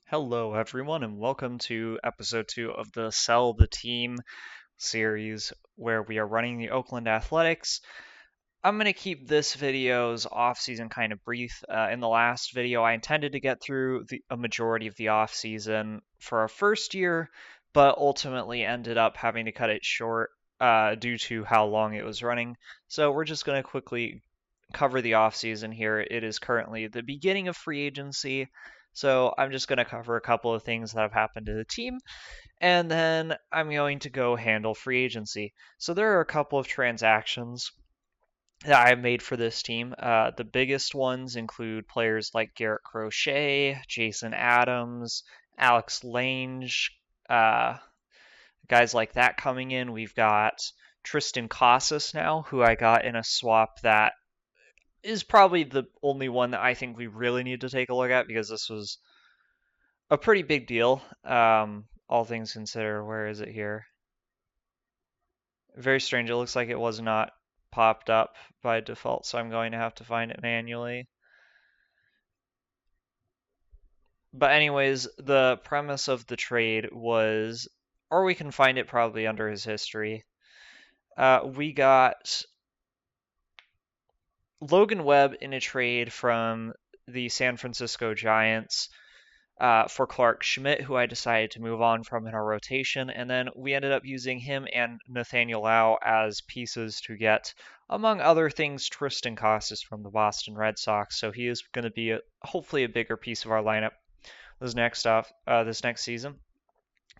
Hello, everyone, and welcome to episode 2 of the Sell the Team series where we are running the Oakland Athletics. I'm going to keep this video's off-season kind of brief. In the last video, I intended to get through a majority of the off-season for our first year, but ultimately ended up having to cut it short due to how long it was running. So we're just going to quickly cover the off-season here. It is currently the beginning of free agency. So I'm just going to cover a couple of things that have happened to the team, and then I'm going to go handle free agency. So there are a couple of transactions that I've made for this team. The biggest ones include players like Garrett Crochet, Jason Adams, Alex Lange, uh, guys like that coming in. We've got Tristan Casas now, who I got in a swap that is probably the only one that I think we really need to take a look at because this was a pretty big deal. All things considered, where is it here? Very strange. It looks like it was not popped up by default, so I'm going to have to find it manually. But anyways, the premise of the trade was, or we can find it probably under his history. We got Logan Webb in a trade from the San Francisco Giants for Clark Schmidt, who I decided to move on from in our rotation. And then we ended up using him and Nathaniel Lau as pieces to get, among other things, Tristan Casas from the Boston Red Sox. So he is going to be hopefully a bigger piece of our lineup this next season.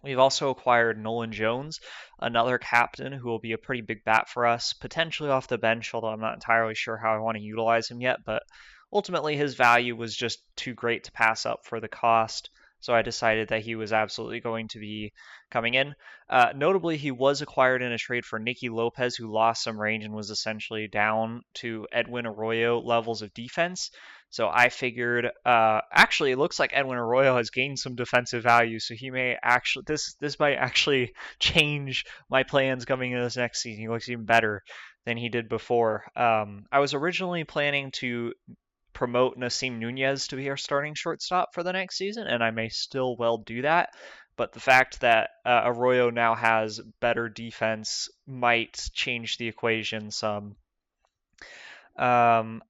We've also acquired Nolan Jones, another captain who will be a pretty big bat for us, potentially off the bench, although I'm not entirely sure how I want to utilize him yet. But ultimately, his value was just too great to pass up for the cost. So I decided that he was absolutely going to be coming in. Notably, he was acquired in a trade for Nicky Lopez, who lost some range and was essentially down to Edwin Arroyo levels of defense. So I figured, actually, it looks like Edwin Arroyo has gained some defensive value. So he may actually, this might actually change my plans coming into this next season. He looks even better than he did before. I was originally planning to promote Nasim Nunez to be our starting shortstop for the next season, and I may still well do that. But the fact that Arroyo now has better defense might change the equation some. Um,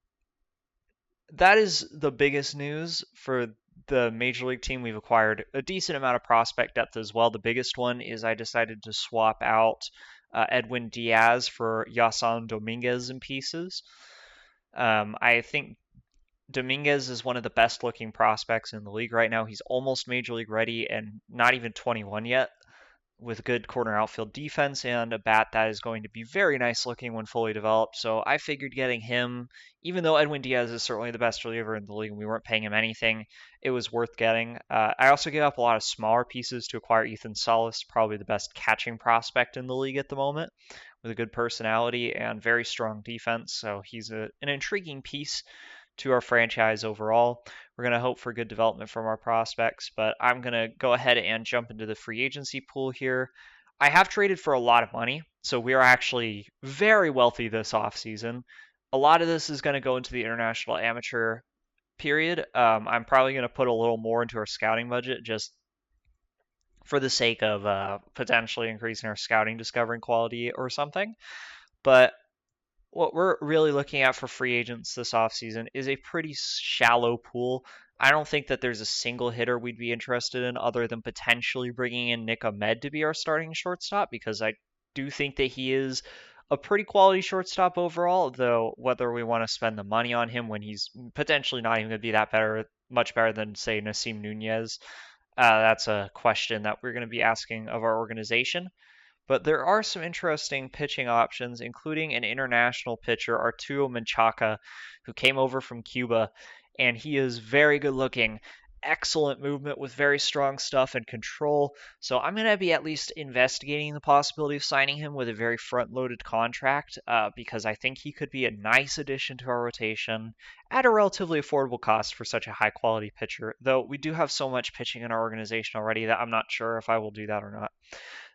that is the biggest news for the major league team. We've acquired a decent amount of prospect depth as well. The biggest one is I decided to swap out Edwin Diaz for Yasan Dominguez in pieces. I think Dominguez is one of the best looking prospects in the league right now. He's almost major league ready and not even 21 yet, with good corner outfield defense and a bat that is going to be very nice looking when fully developed. So I figured getting him, even though Edwin Diaz is certainly the best reliever in the league and we weren't paying him anything, it was worth getting. I also gave up a lot of smaller pieces to acquire Ethan Salas, probably the best catching prospect in the league at the moment, with a good personality and very strong defense. So he's an intriguing piece to our franchise overall. We're going to hope for good development from our prospects, but I'm going to go ahead and jump into the free agency pool here. I have traded for a lot of money, so we are actually very wealthy this offseason. A lot of this is going to go into the international amateur period. I'm probably going to put a little more into our scouting budget just for the sake of potentially increasing our scouting discovering quality or something. But what we're really looking at for free agents this offseason is a pretty shallow pool. I don't think that there's a single hitter we'd be interested in other than potentially bringing in Nick Ahmed to be our starting shortstop, because I do think that he is a pretty quality shortstop overall, though whether we want to spend the money on him when he's potentially not even going to be that better, much better than, say, Nasim Nunez, that's a question that we're going to be asking of our organization. But there are some interesting pitching options, including an international pitcher, Arturo Menchaca, who came over from Cuba, and he is very good looking. Excellent movement with very strong stuff and control. So I'm going to be at least investigating the possibility of signing him with a very front loaded contract because I think he could be a nice addition to our rotation at a relatively affordable cost for such a high quality pitcher. Though we do have so much pitching in our organization already that I'm not sure if I will do that or not.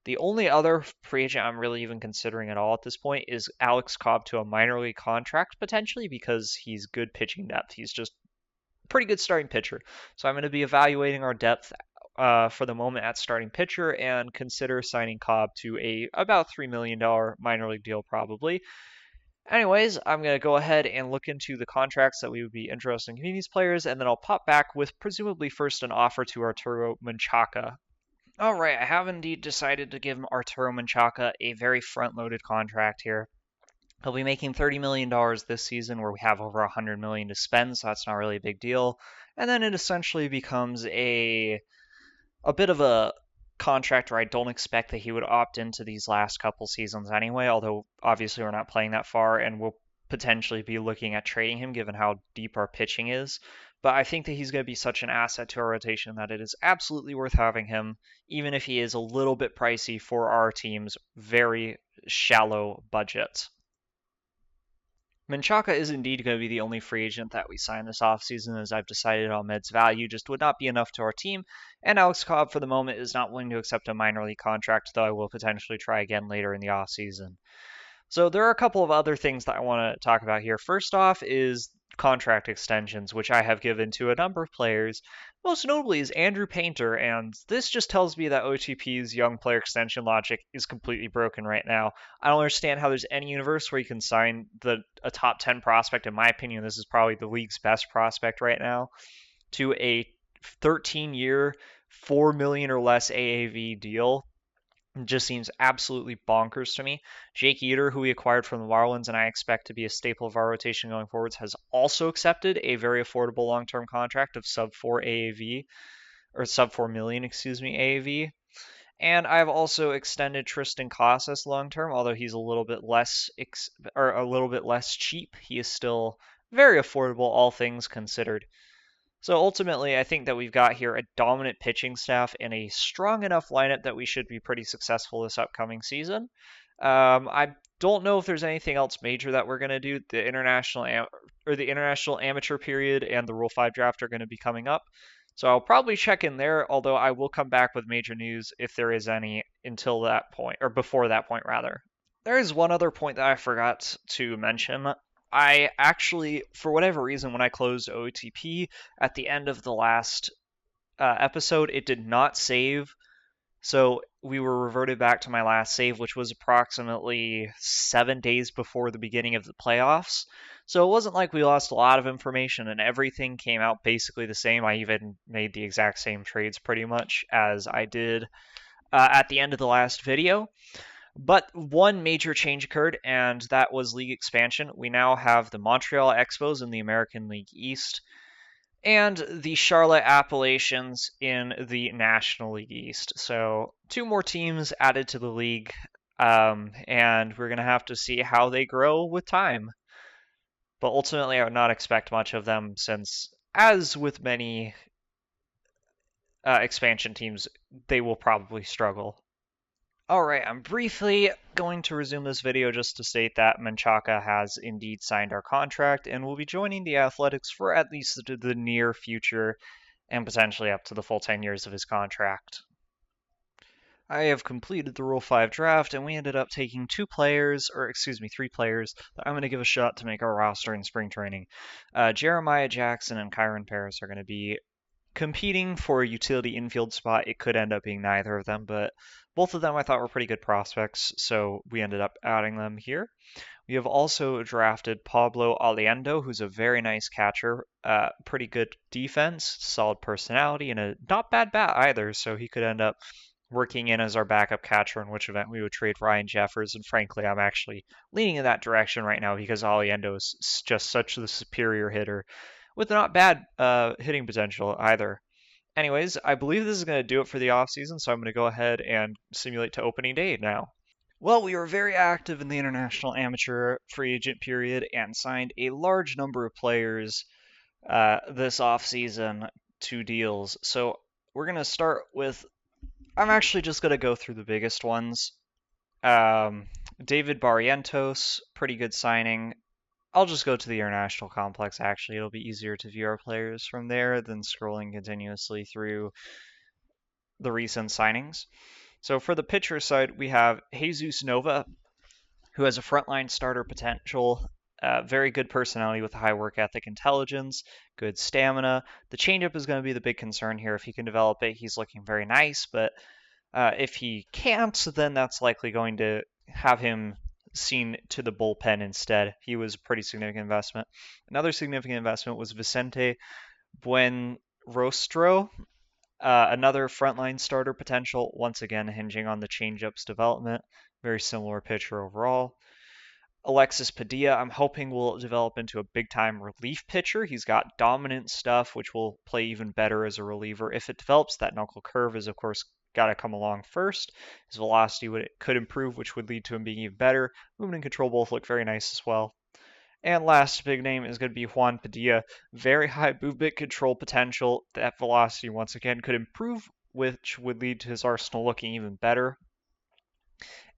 The only other free agent I'm really even considering at all at this point is Alex Cobb to a minor league contract potentially because he's good pitching depth. He's just pretty good starting pitcher. So I'm going to be evaluating our depth for the moment at starting pitcher and consider signing Cobb to a about $3 million minor league deal probably. Anyways, I'm going to go ahead and look into the contracts that we would be interested in giving these players, and then I'll pop back with presumably first an offer to Arturo Menchaca. All right, I have indeed decided to give Arturo Menchaca a very front-loaded contract here. He'll be making $30 million this season where we have over $100 million to spend, so that's not really a big deal. And then it essentially becomes a bit of a contract where I don't expect that he would opt into these last couple seasons anyway, although obviously we're not playing that far and we'll potentially be looking at trading him given how deep our pitching is. But I think that he's going to be such an asset to our rotation that it is absolutely worth having him, even if he is a little bit pricey for our team's very shallow budget. Menchaca is indeed going to be the only free agent that we sign this offseason, as I've decided Ahmed's value just would not be enough to our team, and Alex Cobb for the moment is not willing to accept a minor league contract, though I will potentially try again later in the offseason. So there are a couple of other things that I want to talk about here. First off is contract extensions, which I have given to a number of players. Most notably is Andrew Painter, and this just tells me that OTP's young player extension logic is completely broken right now. I don't understand how there's any universe where you can sign a top 10 prospect. In my opinion, this is probably the league's best prospect right now, to a 13-year, $4 million or less AAV deal. It just seems absolutely bonkers to me. Jake Eater, who we acquired from the Marlins and I expect to be a staple of our rotation going forwards, has also accepted a very affordable long-term contract of sub 4 AAV, or sub 4 million, excuse me, AAV. And I've also extended Tristan Casas long-term, although he's a little bit less cheap. He is still very affordable, all things considered. So ultimately, I think that we've got here a dominant pitching staff and a strong enough lineup that we should be pretty successful this upcoming season. I don't know if there's anything else major that we're going to do. The international amateur period and the Rule 5 draft are going to be coming up. So I'll probably check in there, although I will come back with major news if there is any until that point, or before that point rather. There is one other point that I forgot to mention. I actually, for whatever reason, when I closed OTP at the end of the last episode, it did not save. So we were reverted back to my last save, which was approximately 7 days before the beginning of the playoffs. So it wasn't like we lost a lot of information and everything came out basically the same. I even made the exact same trades pretty much as I did at the end of the last video. But one major change occurred, and that was league expansion. We now have the Montreal Expos in the American League East and the Charlotte Appalachians in the National League East. So 2 more teams added to the league, and we're going to have to see how they grow with time. But ultimately, I would not expect much of them since, as with many expansion teams, they will probably struggle. Alright, I'm briefly going to resume this video just to state that Menchaca has indeed signed our contract and will be joining the Athletics for at least the near future and potentially up to the full 10 years of his contract. I have completed the Rule 5 draft and we ended up taking 3 players that I'm going to give a shot to make our roster in spring training. Jeremiah Jackson and Kyron Paris are going to be competing for a utility infield spot. It could end up being neither of them, but both of them I thought were pretty good prospects, so we ended up adding them here. We have also drafted Pablo Aliendo, who's a very nice catcher, pretty good defense, solid personality, and a not bad bat either, so he could end up working in as our backup catcher, in which event we would trade Ryan Jeffers, and frankly, I'm actually leaning in that direction right now because Aliendo is just such the superior hitter with not bad hitting potential either. Anyways, I believe this is going to do it for the offseason, so I'm going to go ahead and simulate to opening day now. Well, we were very active in the international amateur free agent period and signed a large number of players this offseason to deals. So we're going to start with, I'm actually just going to go through the biggest ones. David Barrientos, pretty good signing. I'll just go to the international complex, actually. It'll be easier to view our players from there than scrolling continuously through the recent signings. So for the pitcher side, we have Jesus Nova, who has a frontline starter potential. Very good personality with high work ethic, intelligence, good stamina. The changeup is going to be the big concern here. If he can develop it, he's looking very nice, but if he can't, then that's likely going to have him seen to the bullpen instead. He was a pretty significant investment. Another significant investment was Vicente Buenrostro, another frontline starter potential, once again hinging on the changeup's development. Very similar pitcher overall. Alexis Padilla, I'm hoping will develop into a big time relief pitcher. He's got dominant stuff, which will play even better as a reliever. If it develops, that knuckle curve is, of course, got to come along first. His velocity could improve, which would lead to him being even better. Movement and control both look very nice as well. And last big name is going to be Juan Padilla. Very high movement control potential. That velocity, once again, could improve, which would lead to his arsenal looking even better.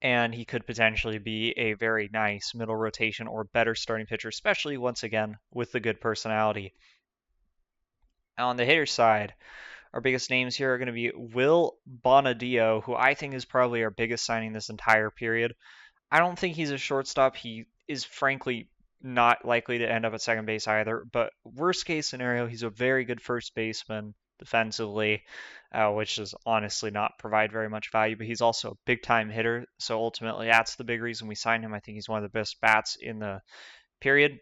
And he could potentially be a very nice middle rotation or better starting pitcher, especially once again with the good personality. Now on the hitter side, our biggest names here are going to be Will Bonadio, who I think is probably our biggest signing this entire period. I don't think he's a shortstop. He is frankly not likely to end up at second base either, but worst case scenario, he's a very good first baseman defensively, which does honestly not provide very much value, but he's also a big time hitter. So ultimately, that's the big reason we signed him. I think he's one of the best bats in the period.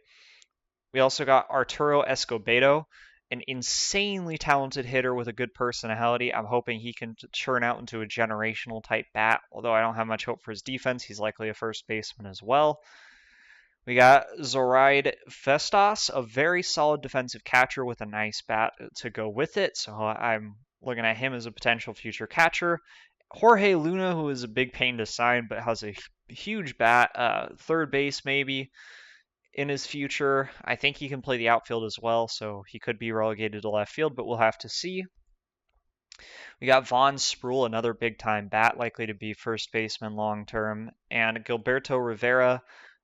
We also got Arturo Escobedo, an insanely talented hitter with a good personality. I'm hoping he can churn out into a generational type bat, although I don't have much hope for his defense. He's likely a first baseman as well. We got Zoraid Festas, a very solid defensive catcher with a nice bat to go with it. So I'm looking at him as a potential future catcher. Jorge Luna, who is a big pain to sign, but has a huge bat, third base maybe in his future. I think he can play the outfield as well, so he could be relegated to left field, but we'll have to see. We got Vaughn Sproul, another big time bat, likely to be first baseman long term, and Gilberto Rivera,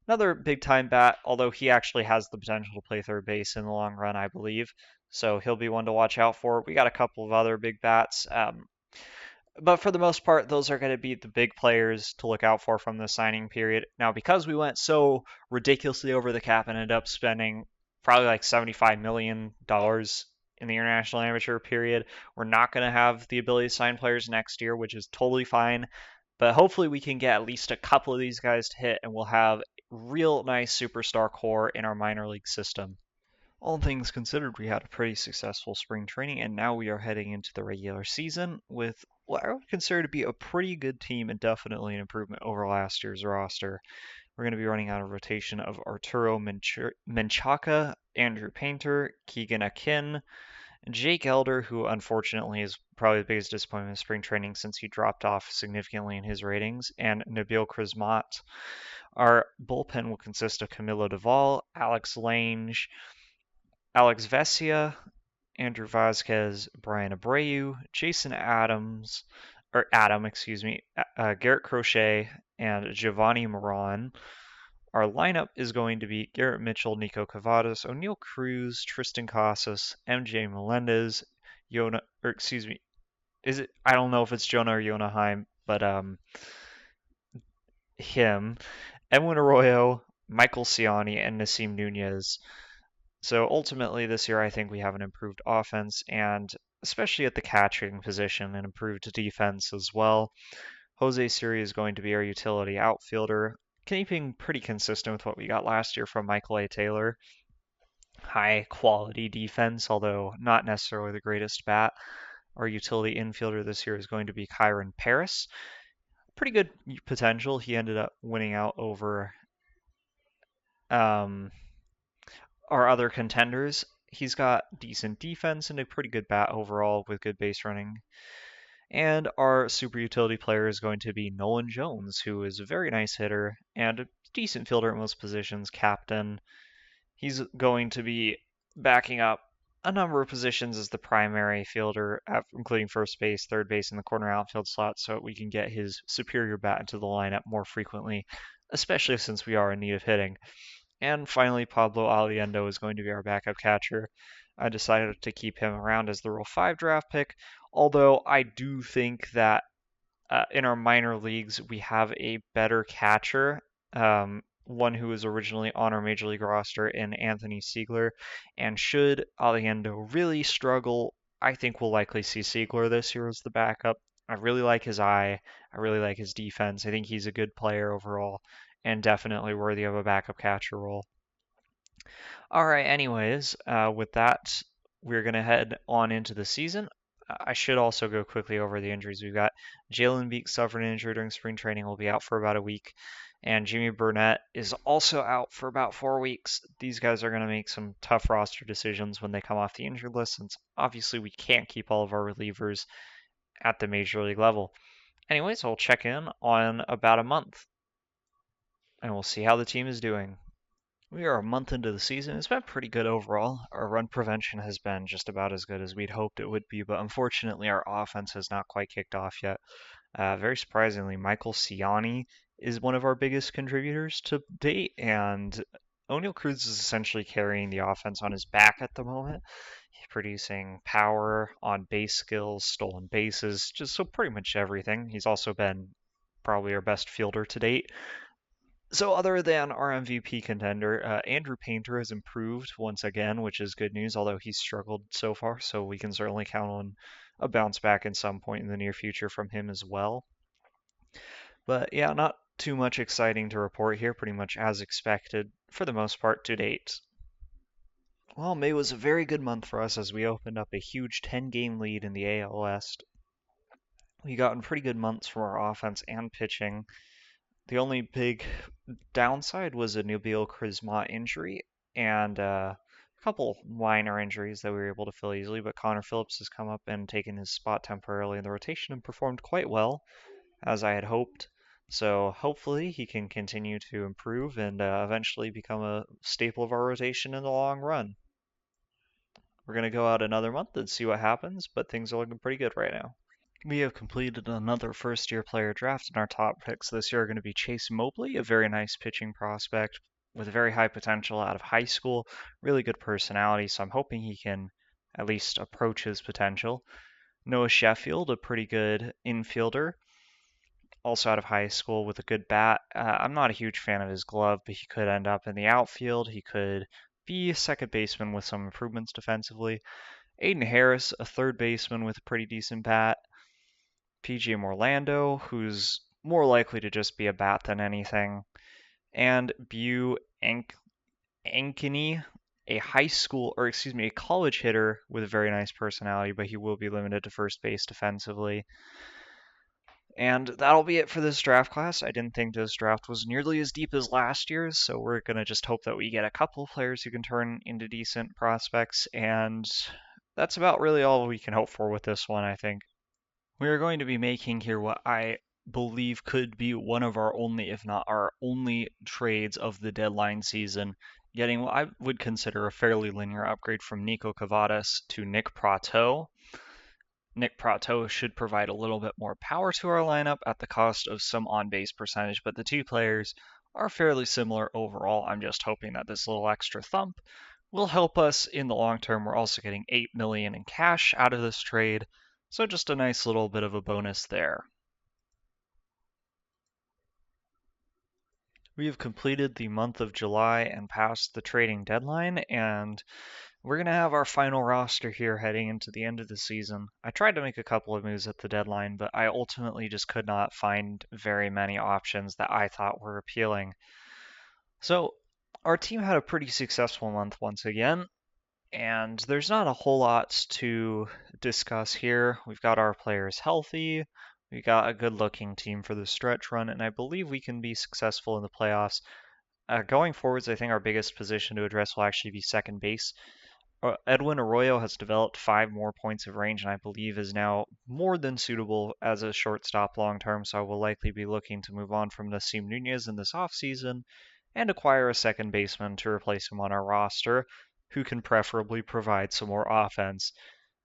another big time bat, although he actually has the potential to play third base in the long run, I believe. So he'll be one to watch out for. We got a couple of other big bats. But for the most part, those are going to be the big players to look out for from the signing period. Now, because we went so ridiculously over the cap and ended up spending probably like $75 million in the international amateur period, we're not going to have the ability to sign players next year, which is totally fine. But hopefully we can get at least a couple of these guys to hit, and we'll have real nice superstar core in our minor league system. All things considered, we had a pretty successful spring training, and now we are heading into the regular season with what I would consider to be a pretty good team and definitely an improvement over last year's roster. We're going to be running out of rotation of Arturo Menchaca, Andrew Painter, Keegan Akin, Jake Elder, who unfortunately is probably the biggest disappointment in spring training since he dropped off significantly in his ratings, and Nabil Krismat. Our bullpen will consist of Camilo Doval, Alex Lange, Alex Vesia, Andrew Vasquez, Brian Abreu, Jason Adams, or Adam, excuse me, Garrett Crochet, and Giovanni Moran. Our lineup is going to be Garrett Mitchell, Nico Cavadas, O'Neill Cruz, Tristan Casas, MJ Melendez, Yona, or excuse me, is it? I don't know if it's Jonah or Yona Heim, but him, Edwin Arroyo, Michael Ciani, and Nasim Nunez. So ultimately this year I think we have an improved offense and especially at the catching position an improved defense as well. Jose Siri is going to be our utility outfielder, keeping pretty consistent with what we got last year from Michael A. Taylor. High quality defense, although not necessarily the greatest bat. Our utility infielder this year is going to be Kyron Paris. Pretty good potential. He ended up winning out over our other contenders. He's got decent defense and a pretty good bat overall with good base running. And our super utility player is going to be Nolan Jones, who is a very nice hitter and a decent fielder at most positions, captain. He's going to be backing up a number of positions as the primary fielder, including first base, third base, and the corner outfield slot, so we can get his superior bat into the lineup more frequently, especially since we are in need of hitting. And finally, Pablo Aliendo is going to be our backup catcher. I decided to keep him around as the Rule 5 draft pick, although I do think that in our minor leagues we have a better catcher one who was originally on our Major League roster in Anthony Siegler. And should Aliendo really struggle, I think we'll likely see Siegler this year as the backup. I really like his eye. I really like his defense. I think he's a good player overall and definitely worthy of a backup catcher role. All right, anyways, with that, we're going to head on into the season. I should also go quickly over the injuries we've got. Jalen Beek suffered an injury during spring training, will be out for about a week. And Jimmy Burnett is also out for about 4 weeks. These guys are going to make some tough roster decisions when they come off the injured list, since obviously we can't keep all of our relievers at the major league level. Anyways, I'll check in on about a month, and we'll see how the team is doing. We are a month into the season. It's been pretty good overall. Our run prevention has been just about as good as we'd hoped it would be, but unfortunately, our offense has not quite kicked off yet. Very surprisingly, Michael Ciani is one of our biggest contributors to date, and O'Neill Cruz is essentially carrying the offense on his back at the moment. He's producing power, on base skills, stolen bases, just so pretty much everything. He's also been probably our best fielder to date. So other than our MVP contender, Andrew Painter has improved once again, which is good news, although he's struggled so far, so we can certainly count on a bounce back at some point in the near future from him as well. But yeah, not too much exciting to report here, pretty much as expected for the most part to date. Well, May was a very good month for us as we opened up a huge 10-game lead in the AL West. We got in pretty good months from our offense and pitching. The only big downside was a Nabil Charisma injury and a couple minor injuries that we were able to fill easily, but Connor Phillips has come up and taken his spot temporarily in the rotation and performed quite well, as I had hoped. So hopefully he can continue to improve and eventually become a staple of our rotation in the long run. We're going to go out another month and see what happens, but things are looking pretty good right now. We have completed another first-year player draft, and our top picks this year are going to be Chase Mobley, a very nice pitching prospect with very high potential out of high school, really good personality, so I'm hoping he can at least approach his potential. Noah Sheffield, a pretty good infielder, also out of high school with a good bat. I'm not a huge fan of his glove, but he could end up in the outfield. He could be a second baseman with some improvements defensively. Aiden Harris, a third baseman with a pretty decent bat. PGM Orlando, who's more likely to just be a bat than anything, and Ankeny, a college hitter with a very nice personality, but he will be limited to first base defensively. And that'll be it for this draft class. I didn't think this draft was nearly as deep as last year's, so we're going to just hope that we get a couple of players who can turn into decent prospects, and that's about really all we can hope for with this one, I think. We are going to be making here what I believe could be one of our only, if not our only, trades of the deadline season, getting what I would consider a fairly linear upgrade from Nico Cavadas to Nick Prato. Nick Prato should provide a little bit more power to our lineup at the cost of some on-base percentage, but the two players are fairly similar overall. I'm just hoping that this little extra thump will help us in the long term. We're also getting $8 million in cash out of this trade, so just a nice little bit of a bonus there. We have completed the month of July and passed the trading deadline, and we're going to have our final roster here heading into the end of the season. I tried to make a couple of moves at the deadline, but I ultimately just could not find very many options that I thought were appealing. So our team had a pretty successful month once again, and there's not a whole lot to discuss here. We've got our players healthy. We got a good looking team for the stretch run, and I believe we can be successful in the playoffs. Going forwards, I think our biggest position to address will actually be second base. Edwin Arroyo has developed 5 more points of range, and I believe is now more than suitable as a shortstop long term, so I will likely be looking to move on from Nasim Nunez in this offseason and acquire a second baseman to replace him on our roster, who can preferably provide some more offense.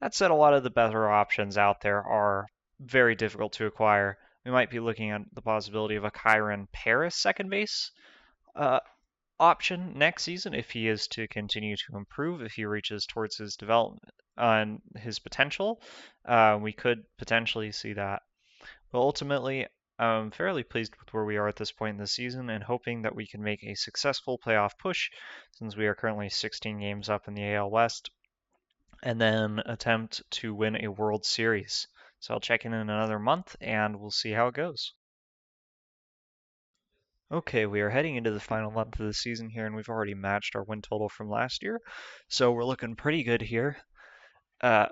That said, a lot of the better options out there are very difficult to acquire. We might be looking at the possibility of a Kyron Paris second base option next season if he is to continue to improve, if he reaches towards his development and his potential. We could potentially see that. But ultimately, I'm fairly pleased with where we are at this point in the season and hoping that we can make a successful playoff push since we are currently 16 games up in the AL West and then attempt to win a World Series. So I'll check in another month and we'll see how it goes. Okay, we are heading into the final month of the season here, and we've already matched our win total from last year, so we're looking pretty good here.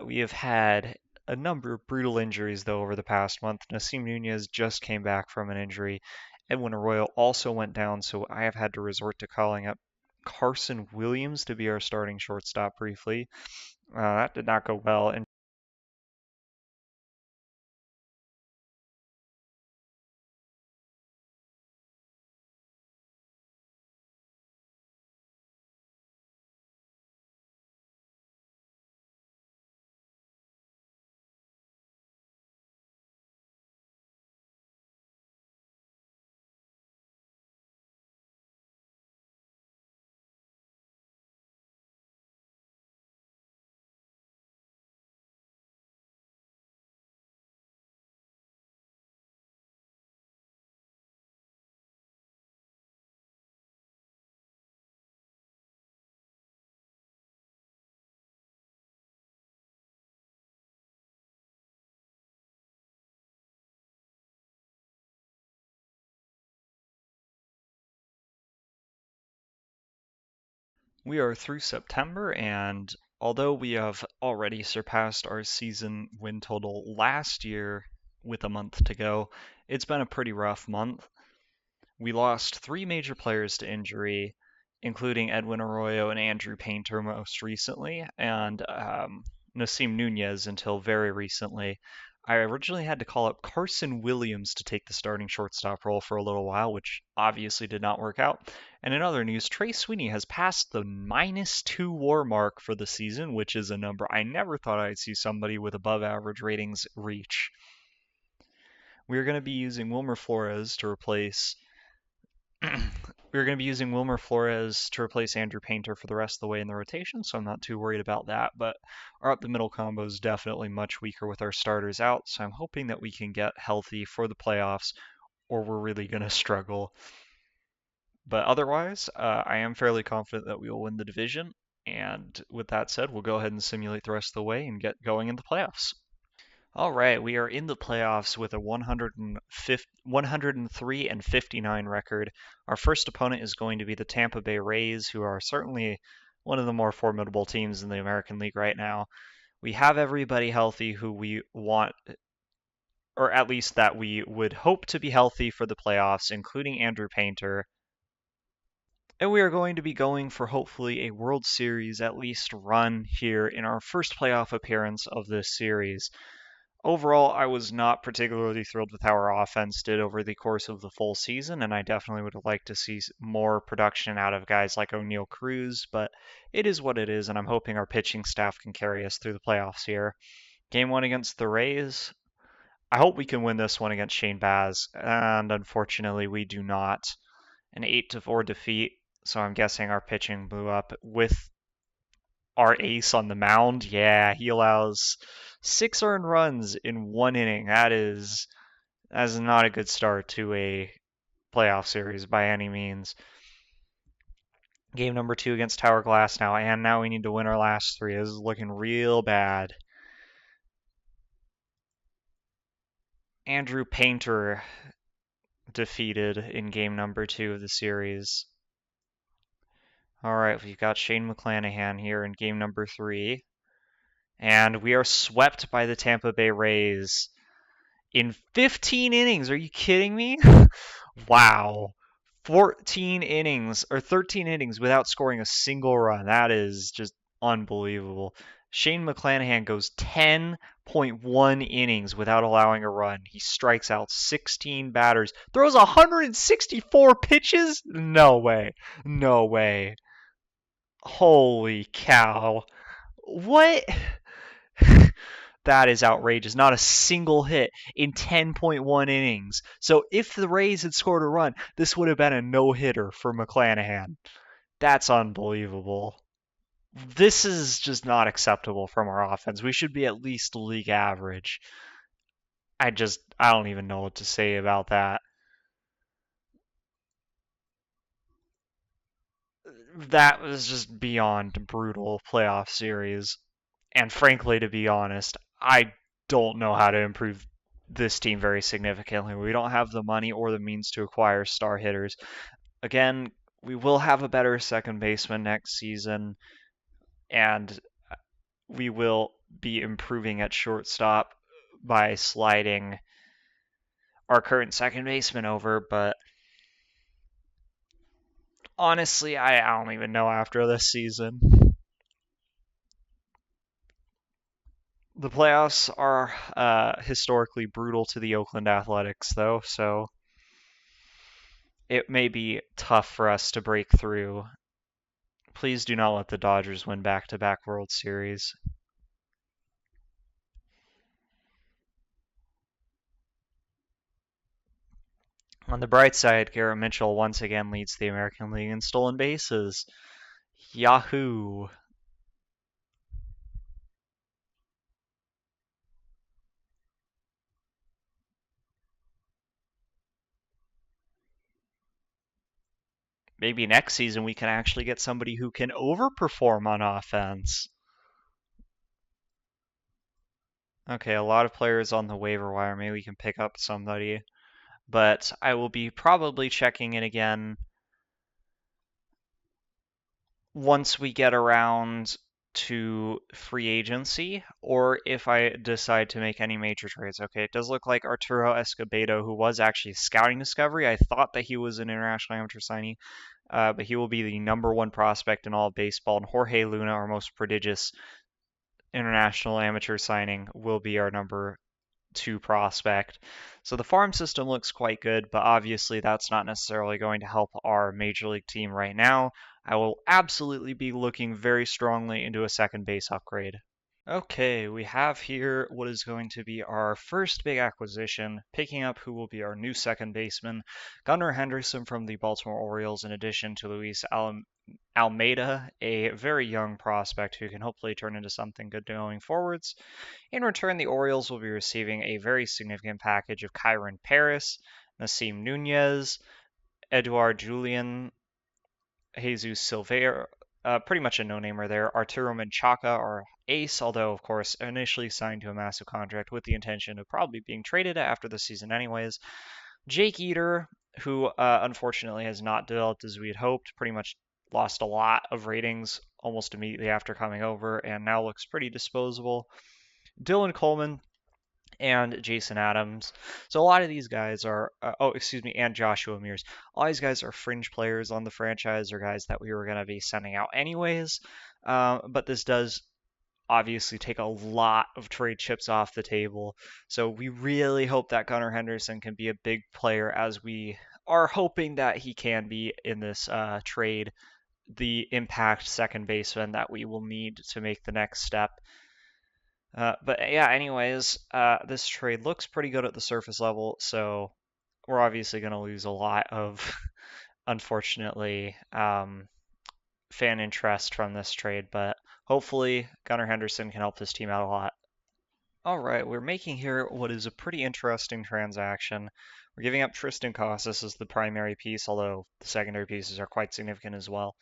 We have had a number of brutal injuries, though, over the past month. Nasim Nunez just came back from an injury. Edwin Arroyo also went down, so I have had to resort to calling up Carson Williams to be our starting shortstop briefly. That did not go well, and we are through September, and although we have already surpassed our season win total last year with a month to go, it's been a pretty rough month. We lost three major players to injury, including Edwin Arroyo and Andrew Painter most recently, and Nasim Nunez until very recently. I originally had to call up Carson Williams to take the starting shortstop role for a little while, which obviously did not work out. And in other news, Trey Sweeney has passed the -2 WAR mark for the season, which is a number I never thought I'd see somebody with above average ratings reach. We're going to be using Wilmer Flores to replace we're going to be using Wilmer Flores to replace Andrew Painter for the rest of the way in the rotation, so I'm not too worried about that. But our up the middle combo is definitely much weaker with our starters out, so I'm hoping that we can get healthy for the playoffs, or we're really going to struggle. But otherwise, I am fairly confident that we will win the division. And with that said, we'll go ahead and simulate the rest of the way and get going in the playoffs. All right, we are in the playoffs with a 103 and 59 record. Our first opponent is going to be the Tampa Bay Rays, who are certainly one of the more formidable teams in the American League right now. We have everybody healthy who we want, or at least that we would hope to be healthy for the playoffs, including Andrew Painter. And we are going to be going for hopefully a World Series at least run here in our first playoff appearance of this series. Overall, I was not particularly thrilled with how our offense did over the course of the full season, and I definitely would have liked to see more production out of guys like O'Neill Cruz, but it is what it is, and I'm hoping our pitching staff can carry us through the playoffs here. Game one against the Rays. I hope we can win this one against Shane Baz, and unfortunately we do not. An 8-4 defeat, so I'm guessing our pitching blew up with our ace on the mound. Yeah, he allows 6 earned runs in 1 inning. That is not a good start to a playoff series by any means. Game number 2 against Tower Glass now, and now we need to win our last 3. This is looking real bad. Andrew Painter defeated in game number 2 of the series. All right, we've got Shane McClanahan here in game number 3. And we are swept by the Tampa Bay Rays in 15 innings. Are you kidding me? Wow. 14 innings or 13 innings without scoring a single run. That is just unbelievable. Shane McClanahan goes 10.1 innings without allowing a run. He strikes out 16 batters, throws 164 pitches? No way. No way. Holy cow. What? That is outrageous. Not a single hit in 10.1 innings. So if the Rays had scored a run, this would have been a no-hitter for McClanahan. That's unbelievable. This is just not acceptable from our offense. We should be at least league average. I don't even know what to say about that. That was just beyond brutal playoff series. And frankly, to be honest, I don't know how to improve this team very significantly. We don't have the money or the means to acquire star hitters. Again, we will have a better second baseman next season, and we will be improving at shortstop by sliding our current second baseman over. But honestly, I don't even know after this season. The playoffs are historically brutal to the Oakland Athletics, though, so it may be tough for us to break through. Please do not let the Dodgers win back to back World Series. On the bright side, Garrett Mitchell once again leads the American League in stolen bases. Yahoo! Maybe next season we can actually get somebody who can overperform on offense. Okay, a lot of players on the waiver wire. Maybe we can pick up somebody. But I will be probably checking in again once we get around to free agency, or if I decide to make any major trades. Okay, it does look like Arturo Escobedo, who was actually a scouting discovery. I thought that he was an international amateur signee, but he will be the number one prospect in all of baseball. And Jorge Luna, our most prodigious international amateur signing, will be our number two prospect. So the farm system looks quite good, but obviously that's not necessarily going to help our major league team right now. I will absolutely be looking very strongly into a second base upgrade. Okay, we have here what is going to be our first big acquisition, picking up who will be our new second baseman, Gunnar Henderson from the Baltimore Orioles, in addition to Luis Almeida, a very young prospect who can hopefully turn into something good going forwards. In return, the Orioles will be receiving a very significant package of Kyron Paris, Nasim Nunez, Edouard Julian, Jesus Silveira, pretty much a no-namer there. Arturo Menchaca, our ace, although of course initially signed to a massive contract with the intention of probably being traded after the season anyways. Jake Eater, who unfortunately has not developed as we had hoped, pretty much lost a lot of ratings almost immediately after coming over and now looks pretty disposable. Dylan Coleman, and Jason Adams. So a lot of these guys are, and Joshua Mears. All these guys are fringe players on the franchise or guys that we were going to be sending out anyways. But this does obviously take a lot of trade chips off the table. So we really hope that Gunnar Henderson can be a big player as we are hoping that he can be in this trade, the impact second baseman that we will need to make the next step. But yeah, anyways, this trade looks pretty good at the surface level, so we're obviously going to lose a lot of, unfortunately, fan interest from this trade, but hopefully Gunnar Henderson can help this team out a lot. All right, we're making here what is a pretty interesting transaction. We're giving up Tristan Casas as the primary piece, although the secondary pieces are quite significant as well.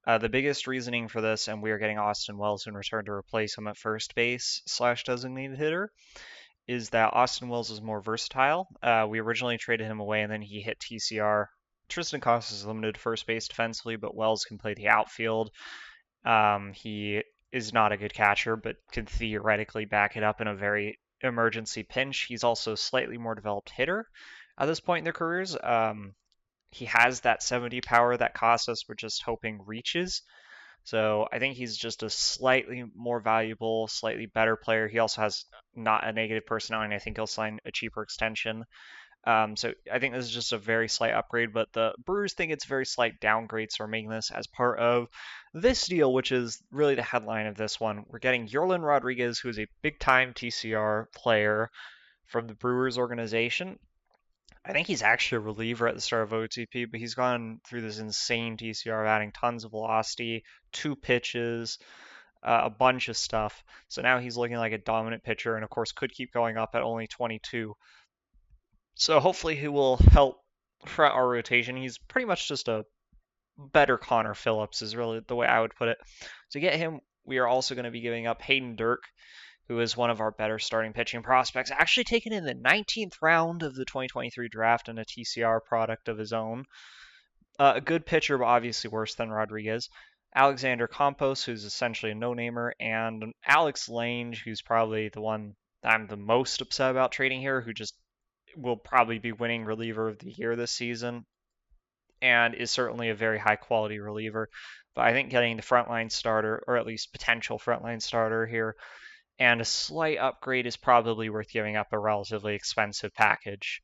The biggest reasoning for this, and we are getting Austin Wells in return to replace him at first base slash designated hitter, is that Austin Wells is more versatile. We originally traded him away and then he hit TCR. Tristan Casas is limited to first base defensively, but Wells can play the outfield. He is not a good catcher, but can theoretically back it up in a very emergency pinch. He's also a slightly more developed hitter at this point in their careers. He has that 70 power that Casas we're just hoping reaches. So I think he's just a slightly more valuable, slightly better player. He also has not a negative personality, and I think he'll sign a cheaper extension. So I think this is just a very slight upgrade, but the Brewers think it's a very slight downgrade, so we're making this as part of this deal, which is really the headline of this one. We're getting Yorlin Rodriguez, who is a big-time TCR player from the Brewers organization. I think he's actually a reliever at the start of OTP, but he's gone through this insane TCR of adding tons of velocity, two pitches, a bunch of stuff. So now he's looking like a dominant pitcher, and of course could keep going up at only 22. So hopefully he will help throughout our rotation. He's pretty much just a better Connor Phillips, is really the way I would put it. To get him, we are also going to be giving up Hayden Dirk, who is one of our better starting pitching prospects, actually taken in the 19th round of the 2023 draft and a TCR product of his own. A good pitcher, but obviously worse than Rodriguez. Alexander Campos, who's essentially a no-namer, and Alex Lange, who's probably the one I'm the most upset about trading here, who just will probably be winning reliever of the year this season and is certainly a very high quality reliever. But I think getting the frontline starter, or at least potential frontline starter here, and a slight upgrade is probably worth giving up a relatively expensive package.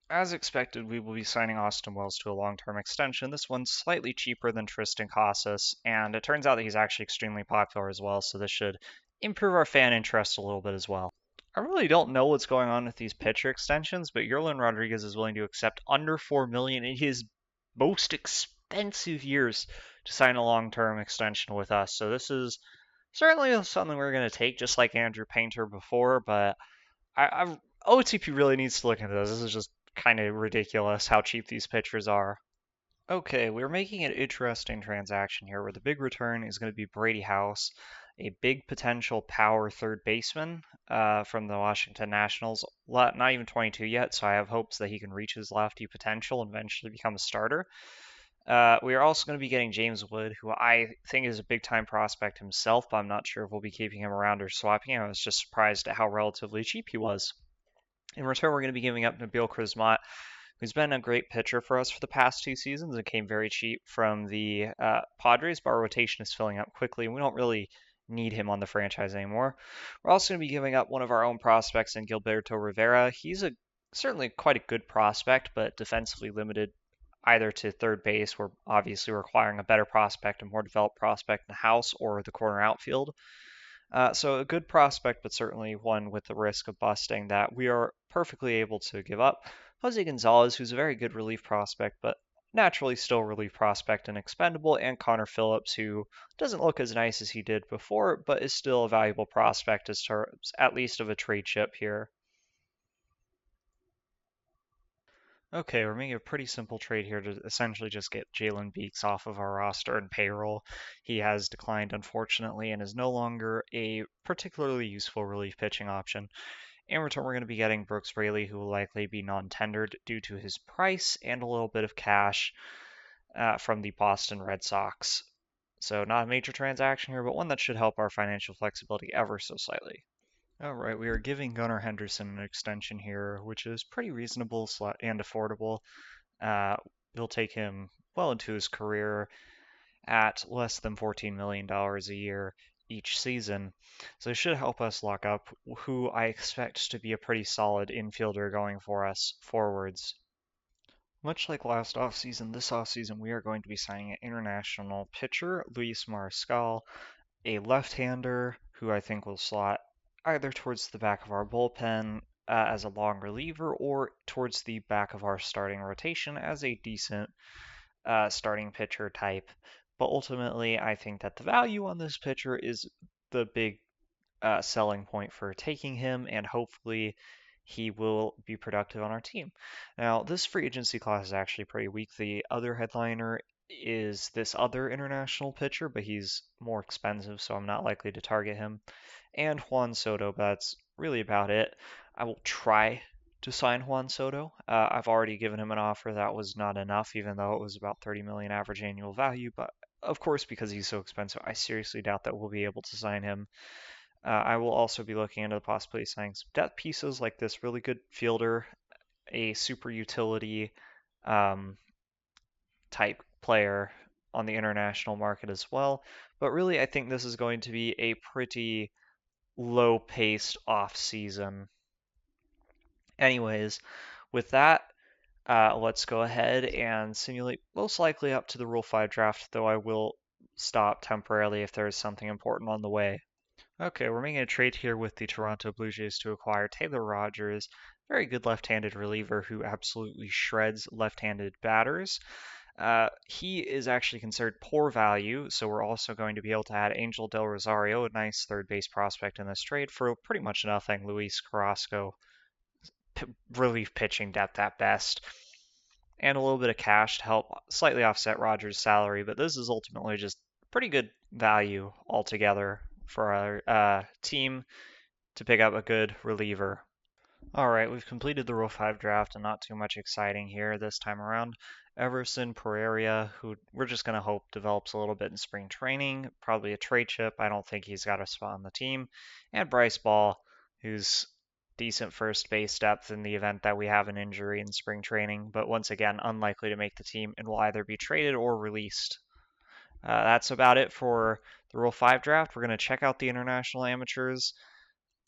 As expected, we will be signing Austin Wells to a long-term extension. This one's slightly cheaper than Tristan Casas, and it turns out that he's actually extremely popular as well, so this should improve our fan interest a little bit as well. I really don't know what's going on with these pitcher extensions, but Yerlin Rodriguez is willing to accept under $4 million in his most expensive years to sign a long-term extension with us. So this is certainly something we're going to take, just like Andrew Painter before. But OTP really needs to look into this. This is just kind of ridiculous how cheap these pitchers are. Okay, we're making an interesting transaction here where the big return is going to be Brady House, a big potential power third baseman from the Washington Nationals. Not even 22 yet, so I have hopes that he can reach his lofty potential and eventually become a starter. We are also going to be getting James Wood, who I think is a big time prospect himself, but I'm not sure if we'll be keeping him around or swapping him. I was just surprised at how relatively cheap he was. In return, we're going to be giving up Nabil Crismat, who's been a great pitcher for us for the past 2 seasons and came very cheap from the Padres, but our rotation is filling up quickly, and we don't really need him on the franchise anymore. We're also going to be giving up one of our own prospects in Gilberto Rivera. He's certainly quite a good prospect, but defensively limited either to third base, we're obviously requiring a better prospect, a more developed prospect in the house, or the corner outfield. So a good prospect, but certainly one with the risk of busting that we are perfectly able to give up. Jose Gonzalez, who's a very good relief prospect, but naturally still relief prospect and expendable, and Connor Phillips, who doesn't look as nice as he did before, but is still a valuable prospect as terms at least of a trade chip here. Okay, we're making a pretty simple trade here to essentially just get Jalen Beeks off of our roster and payroll. He has declined, unfortunately, and is no longer a particularly useful relief pitching option. In return, we're going to be getting Brooks Raley, who will likely be non-tendered due to his price and a little bit of cash from the Boston Red Sox. So not a major transaction here, but one that should help our financial flexibility ever so slightly. All right, we are giving Gunnar Henderson an extension here, which is pretty reasonable and affordable. They'll take him well into his career at less than $14 million a year each season. So it should help us lock up who I expect to be a pretty solid infielder going for us forwards. Much like last offseason, this offseason we are going to be signing an international pitcher, Luis Mariscal, a left-hander who I think will slot either towards the back of our bullpen as a long reliever or towards the back of our starting rotation as a decent starting pitcher type. But ultimately, I think that the value on this pitcher is the big selling point for taking him, and hopefully he will be productive on our team. Now, this free agency class is actually pretty weak. The other headliner is this other international pitcher, but he's more expensive, so I'm not likely to target him. And Juan Soto, but that's really about it. I will try to sign Juan Soto. I've already given him an offer that was not enough, even though it was about 30 million average annual value. But of course, because he's so expensive, I seriously doubt that we'll be able to sign him. I will also be looking into the possibility of signing some depth pieces like this really good fielder, a super utility um, type player on the international market as well. But really, I think this is going to be a pretty low paced off season. Anyways, with that, let's go ahead and simulate most likely up to the Rule 5 draft, though I will stop temporarily if there is something important on the way. Okay, we're making a trade here with the Toronto Blue Jays to acquire Taylor Rogers, very good left-handed reliever who absolutely shreds left-handed batters. He is actually considered poor value, so we're also going to be able to add Angel Del Rosario, a nice third base prospect in this trade, for pretty much nothing. Luis Carrasco, relief pitching depth at best, and a little bit of cash to help slightly offset Rogers' salary, but this is ultimately just pretty good value altogether for our team to pick up a good reliever. All right, we've completed the Rule 5 draft and not too much exciting here this time around. Everson Pereira, who we're just going to hope develops a little bit in spring training, probably a trade chip. I don't think he's got a spot on the team. And Bryce Ball, who's decent first base depth in the event that we have an injury in spring training, but once again, unlikely to make the team and will either be traded or released. That's about it for the Rule 5 draft. We're going to check out the international amateurs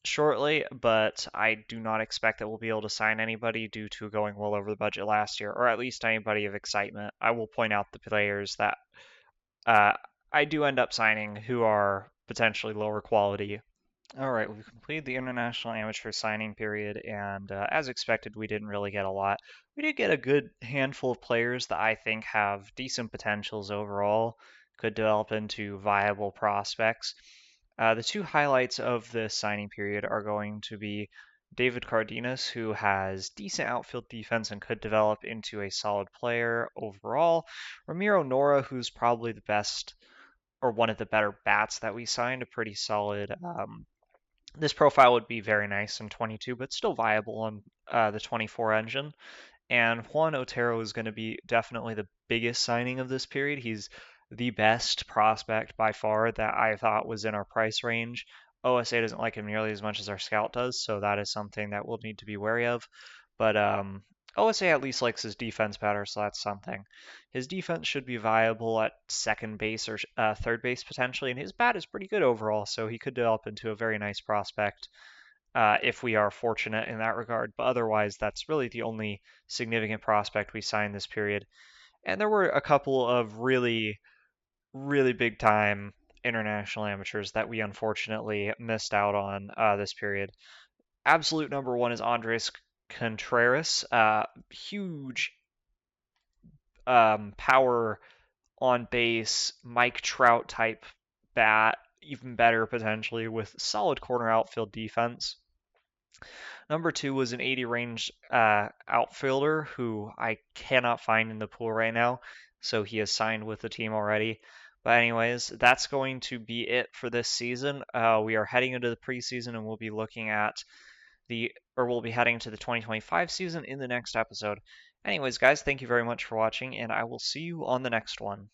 shortly, but I do not expect that we'll be able to sign anybody due to going well over the budget last year, or at least anybody of excitement. I will point out the players that uh, I do end up signing who are potentially lower quality. All right, we've completed the international amateur signing period, and as expected, we didn't really get a lot. We did get a good handful of players that I think have decent potentials overall, could develop into viable prospects. The two highlights of this signing period are going to be David Cardenas, who has decent outfield defense and could develop into a solid player overall. Ramiro Nora, who's probably the best or one of the better bats that we signed, a pretty solid. This profile would be very nice in 22, but still viable on the 24 engine. And Juan Otero is going to be definitely the biggest signing of this period. He's the best prospect by far that I thought was in our price range. OSA doesn't like him nearly as much as our scout does, so that is something that we'll need to be wary of. But OSA at least likes his defense better, so that's something. His defense should be viable at second base or third base potentially, and his bat is pretty good overall, so he could develop into a very nice prospect if we are fortunate in that regard. But otherwise, that's really the only significant prospect we signed this period. And there were a couple of really, really big time international amateurs that we unfortunately missed out on this period. Absolute number one is Andres Contreras. Huge power on base, Mike Trout type bat, even better potentially with solid corner outfield defense. Number two was an 80 range outfielder who I cannot find in the pool right now, so he has signed with the team already. But anyways, that's going to be it for this season. We are heading into the preseason, and we'll be looking at we'll be heading to the 2025 season in the next episode. Anyways, guys, thank you very much for watching, and I will see you on the next one.